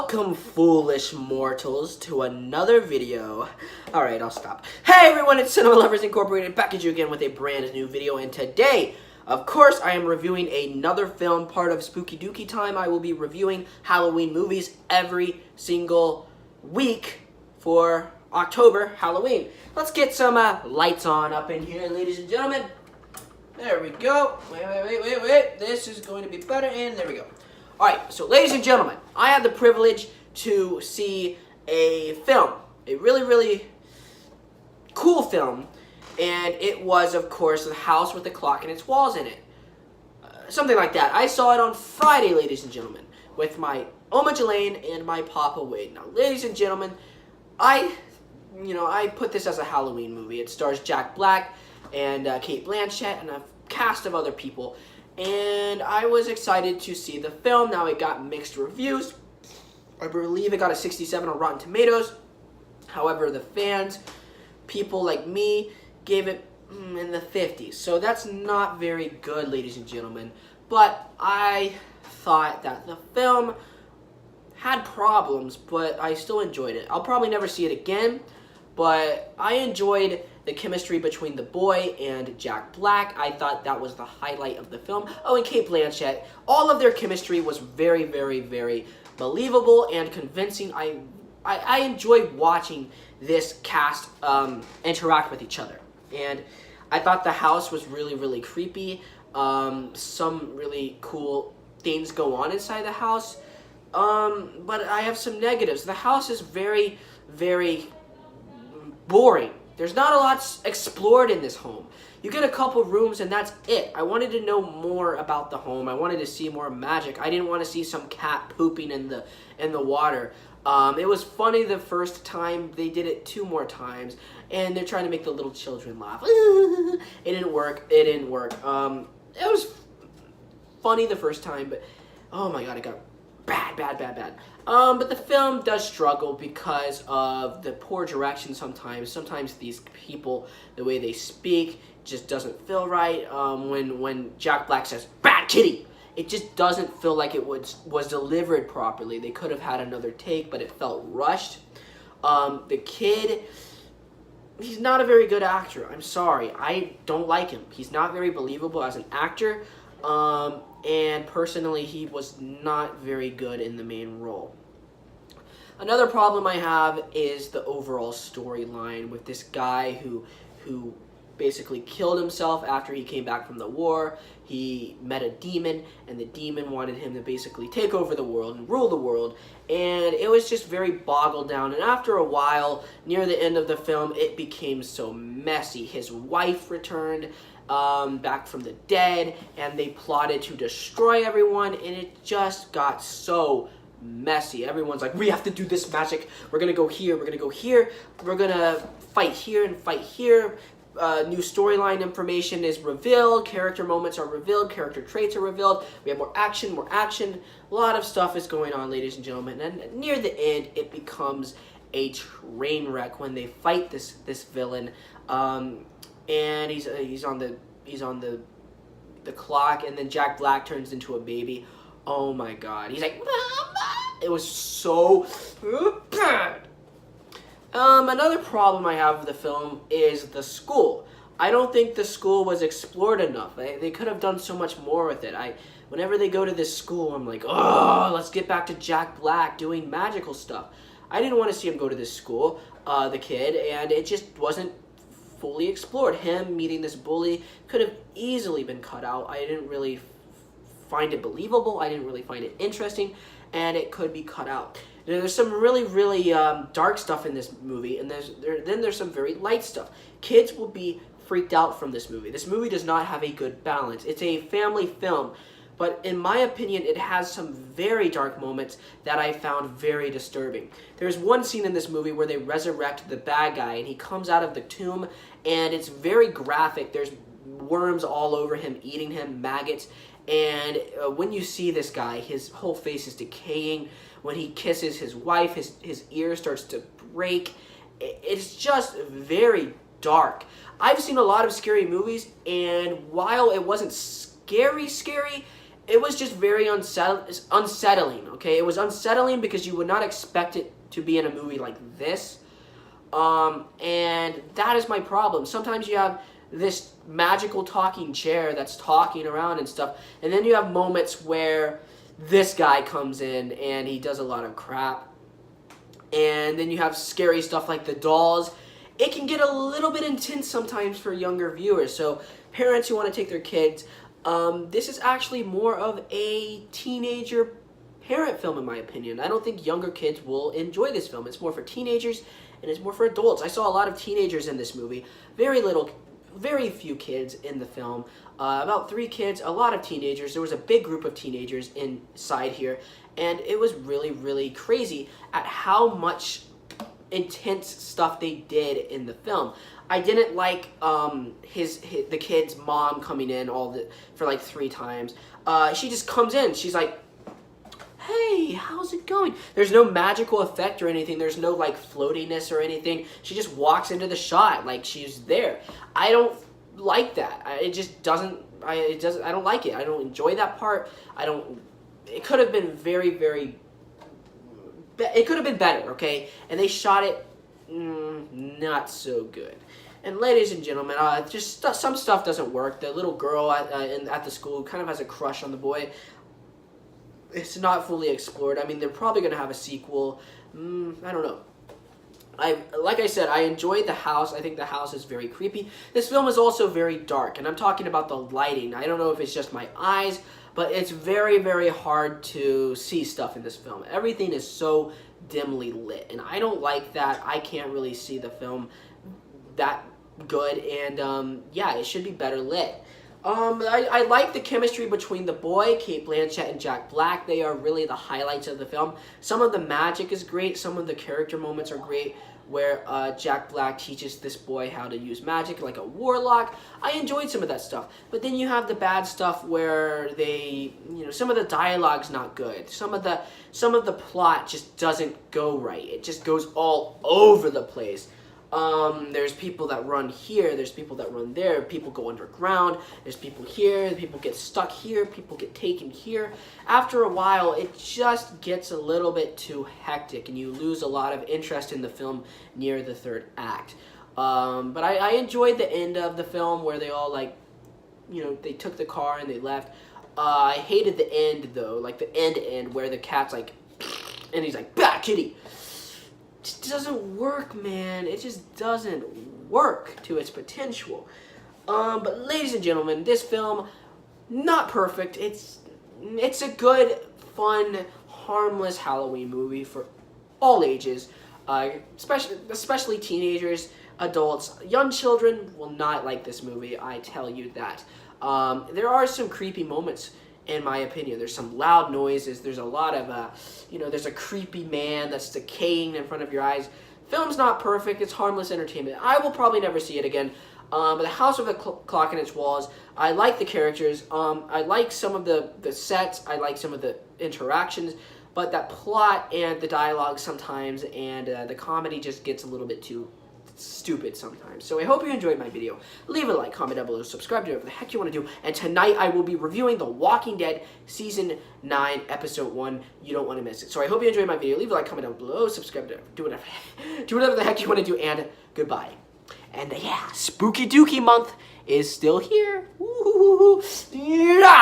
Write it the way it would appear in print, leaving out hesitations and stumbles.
Welcome, foolish mortals, to another video. Alright, I'll stop. Hey everyone, it's Cinema Lovers Incorporated back at you again with a brand new video, and today, of course, I am reviewing another film, part of Spooky Dooky Time. I will be reviewing Halloween movies every single week for October Halloween. Let's get some lights on up in here, ladies and gentlemen. There we go. Wait. This is going to be better, and there we go. Alright, so ladies and gentlemen, I had the privilege to see a film, a really cool film, and it was, of course, The House with the Clock and Its Walls in it. Something like that. I saw it on Friday, ladies and gentlemen, with my Oma Jelaine and my Papa Wade. Now, ladies and gentlemen, I put this as a Halloween movie. It stars Jack Black and Cate Blanchett and a cast of other people. And I was excited to see the film. Now, it got mixed reviews. I believe it got a 67 on Rotten Tomatoes. However, the fans, people like me, gave it in the 50s. So that's not very good, ladies and gentlemen. But I thought that the film had problems, but I still enjoyed it. I'll probably never see it again, but I enjoyed the chemistry between the boy and Jack Black. I thought that was the highlight of the film. Oh, and Cate Blanchett. All of their chemistry was very believable and convincing. I enjoyed watching this cast interact with each other. And I thought the house was really creepy. Some really cool things go on inside the house. But I have some negatives. The house is very boring. There's not a lot explored in this home. You get a couple rooms and that's it. I wanted to know more about the home. I wanted to see more magic. I didn't want to see some cat pooping in the water. It was funny the first time. They did it 2 more times, and they're trying to make the little children laugh. It didn't work. It was funny the first time, but oh my god, it got bad. But the film does struggle because of the poor direction sometimes. Sometimes these people, the way they speak, just doesn't feel right. When Jack Black says, "Bad kitty," it just doesn't feel like it was delivered properly. They could have had another take, but it felt rushed. The kid, he's not a very good actor. I'm sorry. I don't like him. He's not very believable as an actor. And personally, he was not very good in the main role. Another problem I have is the overall storyline with this guy who basically killed himself after he came back from the war. He met a demon, and the demon wanted him to basically take over the world and rule the world. And it was just very boggled down. And after a while, near the end of the film, it became so messy. His wife returned back from the dead, and they plotted to destroy everyone, and it just got so messy. Everyone's like, we have to do this magic. We're gonna go here. We're gonna go here. We're gonna fight here and fight here. New storyline information is revealed. Character moments are revealed. Character traits are revealed. We have more action. A lot of stuff is going on, ladies and gentlemen. And near the end, it becomes a train wreck when they fight this villain. And he's on the clock, and then Jack Black turns into a baby. Oh my god. He's like, Mama! It was so bad. Another problem I have with the film is the school. I don't think the school was explored enough. They could have done so much more with it. Whenever they go to this school, I'm like, oh, let's get back to Jack Black doing magical stuff. I didn't want to see him go to this school, the kid, and it just wasn't fully explored. Him meeting this bully could have easily been cut out. I didn't really find it believable. I didn't really find it interesting, and it could be cut out. There's some really dark stuff in this movie, and then there's some very light stuff. Kids will be freaked out from this movie. This movie does not have a good balance. It's a family film, but in my opinion, it has some very dark moments that I found very disturbing. There's one scene in this movie where they resurrect the bad guy, and he comes out of the tomb, and it's very graphic. There's worms all over him, eating him, maggots, and when you see this guy, his whole face is decaying. When he kisses his wife, his ear starts to break. It's just very dark. I've seen a lot of scary movies, and while it wasn't scary, it was just very unsettling, okay? It was unsettling because you would not expect it to be in a movie like this. And that is my problem. Sometimes you have this magical talking chair that's talking around and stuff, and then you have moments where this guy comes in and he does a lot of crap. And then you have scary stuff like the dolls. It can get a little bit intense sometimes for younger viewers. So parents who want to take their kids, this is actually more of a teenager parent film in my opinion. I don't think younger kids will enjoy this film. It's more for teenagers and it's more for adults. I saw a lot of teenagers in this movie. Very few kids in the film. About 3 kids, a lot of teenagers. There was a big group of teenagers inside here, and it was really, really crazy at how much intense stuff they did in the film. I didn't like the kid's mom coming in for like 3 times. She just comes in. She's like, "Hey, how's it going?" There's no magical effect or anything. There's no like floatiness or anything. She just walks into the shot like she's there. I don't like that. It just doesn't. I don't like it. I don't enjoy that part. It could have been it could have been better, okay? And they shot it not so good. And ladies and gentlemen, just some stuff doesn't work. The little girl at the school kind of has a crush on the boy. It's not fully explored. I mean, they're probably going to have a sequel. I don't know. Like I said, I enjoyed the house. I think the house is very creepy. This film is also very dark, and I'm talking about the lighting. I don't know if it's just my eyes, but it's very, very hard to see stuff in this film. Everything is so dimly lit, and I don't like that. I can't really see the film that good, and yeah, it should be better lit. I like the chemistry between the boy, Cate Blanchett, and Jack Black. They are really the highlights of the film. Some of the magic is great. Some of the character moments are great, where Jack Black teaches this boy how to use magic like a warlock. I enjoyed some of that stuff. But then you have the bad stuff where some of the dialogue's not good. Some of the plot just doesn't go right. It just goes all over the place. There's people that run here, there's people that run there, people go underground, there's people here, people get stuck here, people get taken here. After a while, it just gets a little bit too hectic, and you lose a lot of interest in the film near the 3rd act. But I enjoyed the end of the film where they all, they took the car and they left. I hated the end, though, like the end where the cat's like, and he's like, "Bah, kitty!" It just doesn't work, man. It just doesn't work to its potential. But ladies and gentlemen, this film, not perfect. It's a good, fun, harmless Halloween movie for all ages, especially teenagers, adults. Young children will not like this movie, I tell you that. There are some creepy moments, in my opinion. There's some loud noises. There's a lot of, there's a creepy man that's decaying in front of your eyes. Film's not perfect. It's harmless entertainment. I will probably never see it again. But The House with a Clock in Its Walls, I like the characters. I like some of the sets. I like some of the interactions. But that plot and the dialogue sometimes and the comedy just gets a little bit too stupid sometimes. So I hope you enjoyed my video. Leave a like, comment down below, subscribe to whatever the heck you want to do. And tonight I will be reviewing The Walking Dead Season 9, Episode 1. You don't want to miss it. So I hope you enjoyed my video. Leave a like, comment down below, subscribe to do whatever the heck you want to do, and goodbye. And yeah, Spooky Dooky Month is still here. Woo-hoo-hoo-hoo. Yeah.